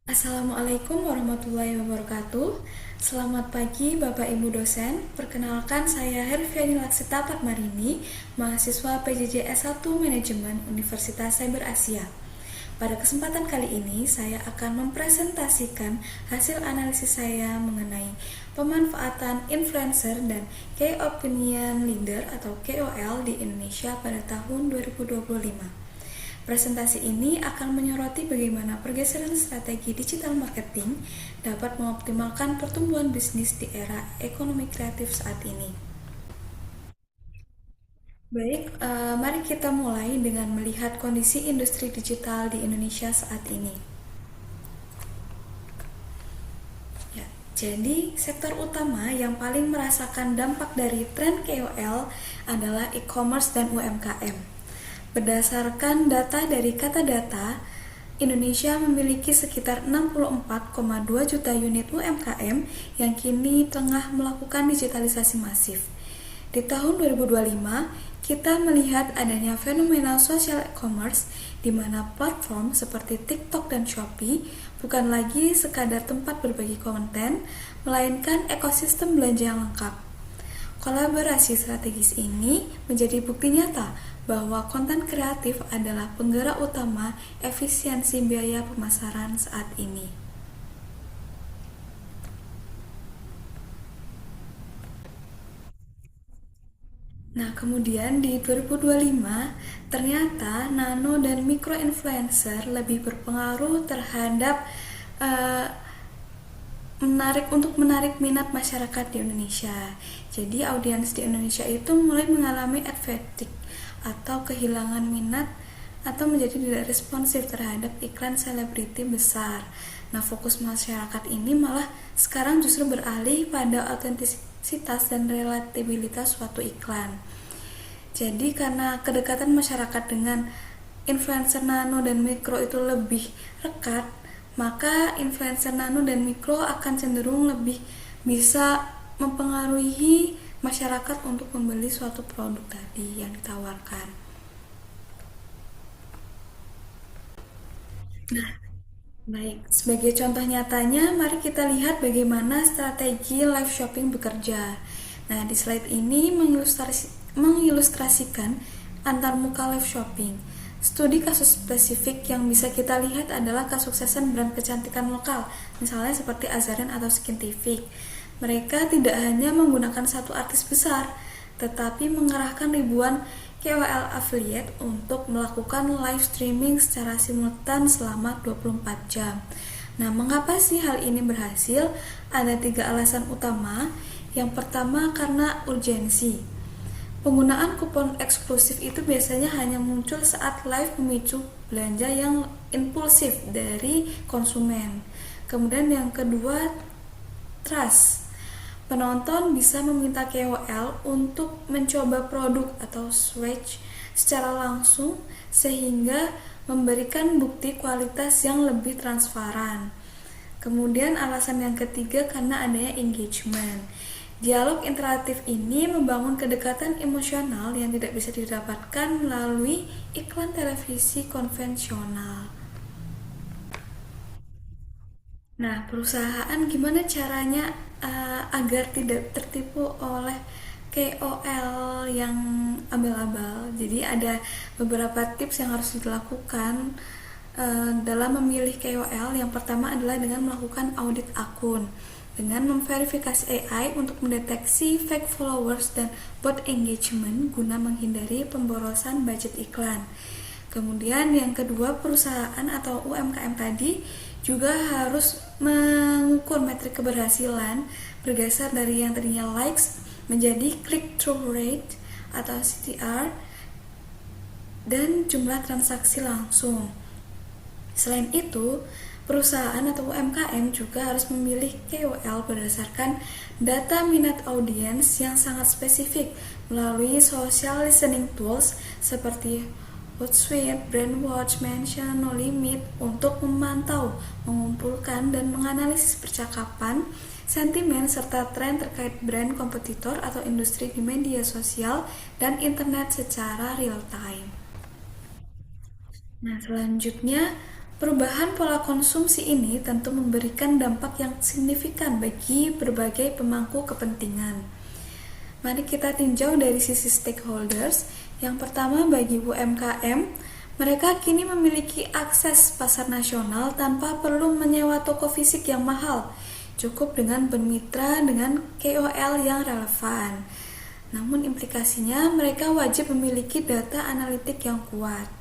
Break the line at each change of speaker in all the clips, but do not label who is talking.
Assalamualaikum warahmatullahi wabarakatuh. Selamat pagi Bapak Ibu dosen. Perkenalkan saya Herfiani Laksita Patmarini, mahasiswa PJJ S1 Manajemen Universitas Cyber Asia. Pada kesempatan kali ini saya akan mempresentasikan hasil analisis saya mengenai pemanfaatan influencer dan Key Opinion Leader atau KOL di Indonesia pada tahun 2025. Presentasi ini akan menyoroti bagaimana pergeseran strategi digital marketing dapat mengoptimalkan pertumbuhan bisnis di era ekonomi kreatif saat ini. Baik, mari kita mulai dengan melihat kondisi industri digital di Indonesia saat ini. Ya, jadi sektor utama yang paling merasakan dampak dari tren KOL adalah e-commerce dan UMKM. Berdasarkan data dari Kata Data, Indonesia memiliki sekitar 64,2 juta unit UMKM yang kini tengah melakukan digitalisasi masif. Di tahun 2025, kita melihat adanya fenomena social commerce di mana platform seperti TikTok dan Shopee bukan lagi sekadar tempat berbagi konten, melainkan ekosistem belanja yang lengkap. Kolaborasi strategis ini menjadi bukti nyata bahwa konten kreatif adalah penggerak utama efisiensi biaya pemasaran saat ini. Nah, kemudian di 2025, ternyata nano dan mikro influencer lebih berpengaruh terhadap uh, menarik minat masyarakat di Indonesia. Jadi audiens di Indonesia itu mulai mengalami ad fatigue atau kehilangan minat atau menjadi tidak responsif terhadap iklan selebriti besar. Nah, fokus masyarakat ini malah sekarang justru beralih pada autentisitas dan relatabilitas suatu iklan. Jadi karena kedekatan masyarakat dengan influencer nano dan mikro itu lebih rekat, maka influencer nano dan mikro akan cenderung lebih bisa mempengaruhi masyarakat untuk membeli suatu produk tadi yang ditawarkan. Nah, baik, sebagai contoh nyatanya, mari kita lihat bagaimana strategi live shopping bekerja. Nah, di slide ini mengilustrasikan antarmuka live shopping. Studi kasus spesifik yang bisa kita lihat adalah kesuksesan brand kecantikan lokal, misalnya seperti Azarian atau Skintific. Mereka tidak hanya menggunakan satu artis besar, tetapi mengerahkan ribuan KOL affiliate untuk melakukan live streaming secara simultan selama 24 jam. Nah, mengapa sih hal ini berhasil? Ada 3 alasan utama. Yang pertama, karena urgensi. Penggunaan kupon eksklusif itu biasanya hanya muncul saat live memicu belanja yang impulsif dari konsumen. Kemudian yang kedua, trust. Penonton bisa meminta KOL untuk mencoba produk atau swatch secara langsung sehingga memberikan bukti kualitas yang lebih transparan. Kemudian alasan yang ketiga karena adanya engagement. Dialog interaktif ini membangun kedekatan emosional yang tidak bisa didapatkan melalui iklan televisi konvensional. Nah, perusahaan gimana caranya agar tidak tertipu oleh KOL yang abal-abal? Jadi ada beberapa tips yang harus dilakukan dalam memilih KOL. Yang pertama adalah dengan melakukan audit akun, dengan memverifikasi AI untuk mendeteksi fake followers dan bot engagement guna menghindari pemborosan budget iklan. Kemudian yang kedua, perusahaan atau UMKM tadi juga harus mengukur metrik keberhasilan bergeser dari yang tadinya likes menjadi click-through rate atau CTR dan jumlah transaksi langsung. Selain itu, perusahaan atau UMKM juga harus memilih KOL berdasarkan data minat audiens yang sangat spesifik melalui social listening tools seperti Hootsuite, Brandwatch, Mention, No Limit untuk memantau, mengumpulkan, dan menganalisis percakapan, sentimen, serta tren terkait brand kompetitor atau industri di media sosial dan internet secara real time. Nah, selanjutnya Perubahan pola konsumsi ini tentu memberikan dampak yang signifikan bagi berbagai pemangku kepentingan. Mari kita tinjau dari sisi stakeholders. Yang pertama, bagi UMKM, mereka kini memiliki akses pasar nasional tanpa perlu menyewa toko fisik yang mahal. Cukup dengan bermitra dengan KOL yang relevan. Namun implikasinya mereka wajib memiliki data analitik yang kuat.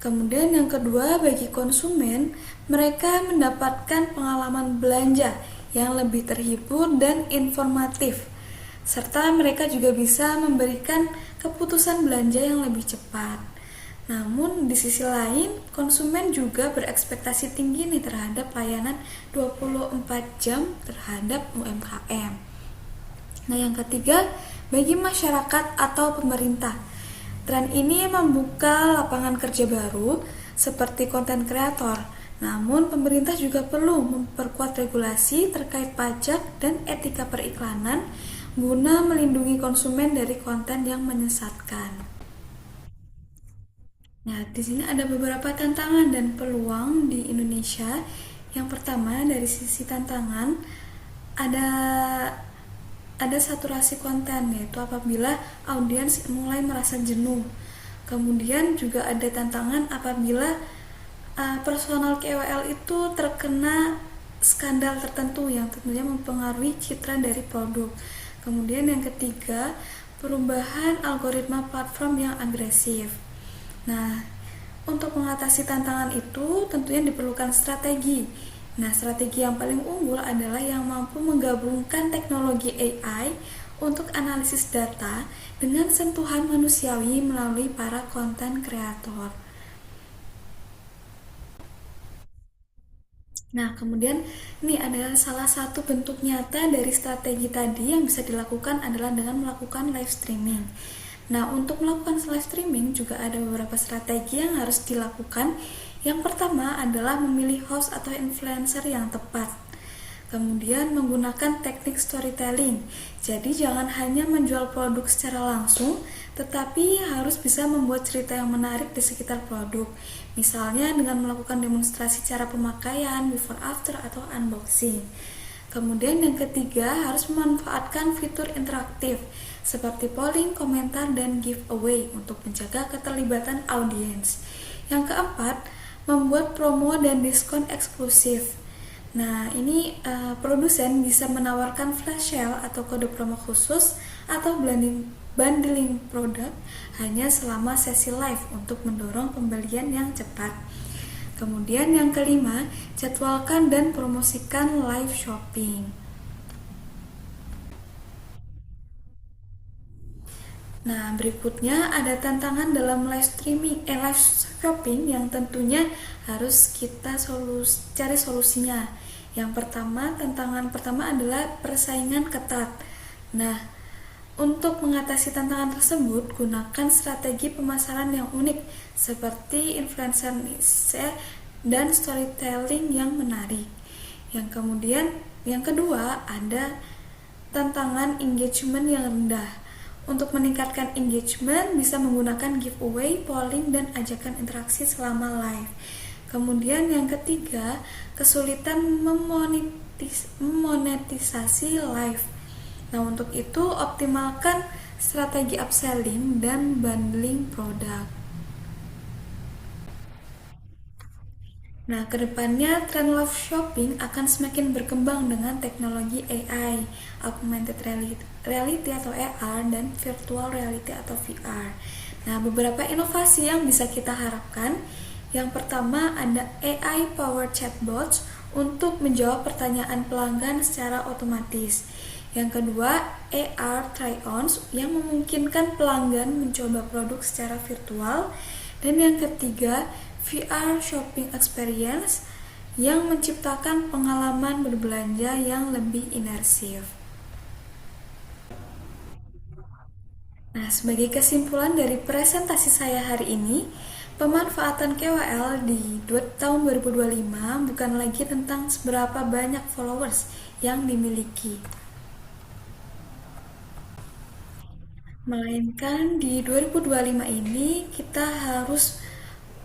Kemudian yang kedua, bagi konsumen, mereka mendapatkan pengalaman belanja yang lebih terhibur dan informatif, serta mereka juga bisa memberikan keputusan belanja yang lebih cepat. Namun di sisi lain, konsumen juga berekspektasi tinggi nih terhadap layanan 24 jam terhadap UMKM. Nah, yang ketiga, bagi masyarakat atau pemerintah, tren ini membuka lapangan kerja baru seperti konten kreator. Namun, pemerintah juga perlu memperkuat regulasi terkait pajak dan etika periklanan guna melindungi konsumen dari konten yang menyesatkan. Nah, di sini ada beberapa tantangan dan peluang di Indonesia. Yang pertama, dari sisi tantangan ada saturasi konten, yaitu apabila audiens mulai merasa jenuh. Kemudian juga ada tantangan apabila personal KOL itu terkena skandal tertentu yang tentunya mempengaruhi citra dari produk. Kemudian yang ketiga, perubahan algoritma platform yang agresif. Nah, untuk mengatasi tantangan itu tentunya diperlukan strategi. Nah, strategi yang paling unggul adalah yang mampu menggabungkan teknologi AI untuk analisis data dengan sentuhan manusiawi melalui para konten kreator. Nah, kemudian ini adalah salah satu bentuk nyata dari strategi tadi yang bisa dilakukan adalah dengan melakukan live streaming. Nah, untuk melakukan live streaming juga ada beberapa strategi yang harus dilakukan. Yang pertama adalah memilih host atau influencer yang tepat. Kemudian menggunakan teknik storytelling. Jadi jangan hanya menjual produk secara langsung, tetapi harus bisa membuat cerita yang menarik di sekitar produk. Misalnya dengan melakukan demonstrasi cara pemakaian, before after atau unboxing. Kemudian yang ketiga harus memanfaatkan fitur interaktif seperti polling, komentar, dan giveaway untuk menjaga keterlibatan audiens. Yang keempat, membuat promo dan diskon eksklusif. Nah, ini produsen bisa menawarkan flash sale atau kode promo khusus atau bundling produk hanya selama sesi live untuk mendorong pembelian yang cepat. Kemudian yang kelima, jadwalkan dan promosikan live shopping. Nah, berikutnya ada tantangan dalam live shopping yang tentunya harus kita cari solusinya. Yang pertama, tantangan pertama adalah persaingan ketat. Nah, untuk mengatasi tantangan tersebut, gunakan strategi pemasaran yang unik seperti influencer niche dan storytelling yang menarik. Yang kedua, ada tantangan engagement yang rendah. Untuk meningkatkan engagement, bisa menggunakan giveaway, polling, dan ajakan interaksi selama live. Kemudian yang ketiga, kesulitan memonetisasi live. Nah, untuk itu optimalkan strategi upselling dan bundling produk. Nah, kedepannya tren live shopping akan semakin berkembang dengan teknologi AI, augmented reality atau AR, dan virtual reality atau VR. Nah, beberapa inovasi yang bisa kita harapkan. Yang pertama ada AI powered chatbots untuk menjawab pertanyaan pelanggan secara otomatis. Yang kedua, AR try-ons yang memungkinkan pelanggan mencoba produk secara virtual. Dan yang ketiga, VR shopping experience yang menciptakan pengalaman berbelanja yang lebih imersif. Nah, sebagai kesimpulan dari presentasi saya hari ini, pemanfaatan KOL di tahun 2025 bukan lagi tentang seberapa banyak followers yang dimiliki, melainkan di 2025 ini kita harus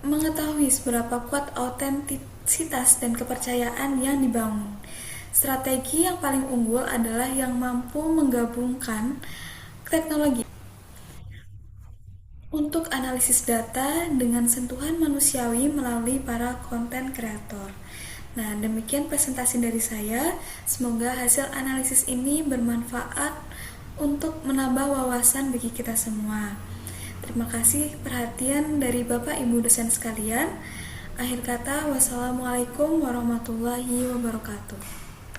mengetahui seberapa kuat autentisitas dan kepercayaan yang dibangun. Strategi yang paling unggul adalah yang mampu menggabungkan teknologi untuk analisis data dengan sentuhan manusiawi melalui para konten kreator. Nah, demikian presentasi dari saya. Semoga hasil analisis ini bermanfaat untuk menambah wawasan bagi kita semua. Terima kasih perhatian dari Bapak Ibu dosen sekalian. Akhir kata, wassalamualaikum warahmatullahi wabarakatuh.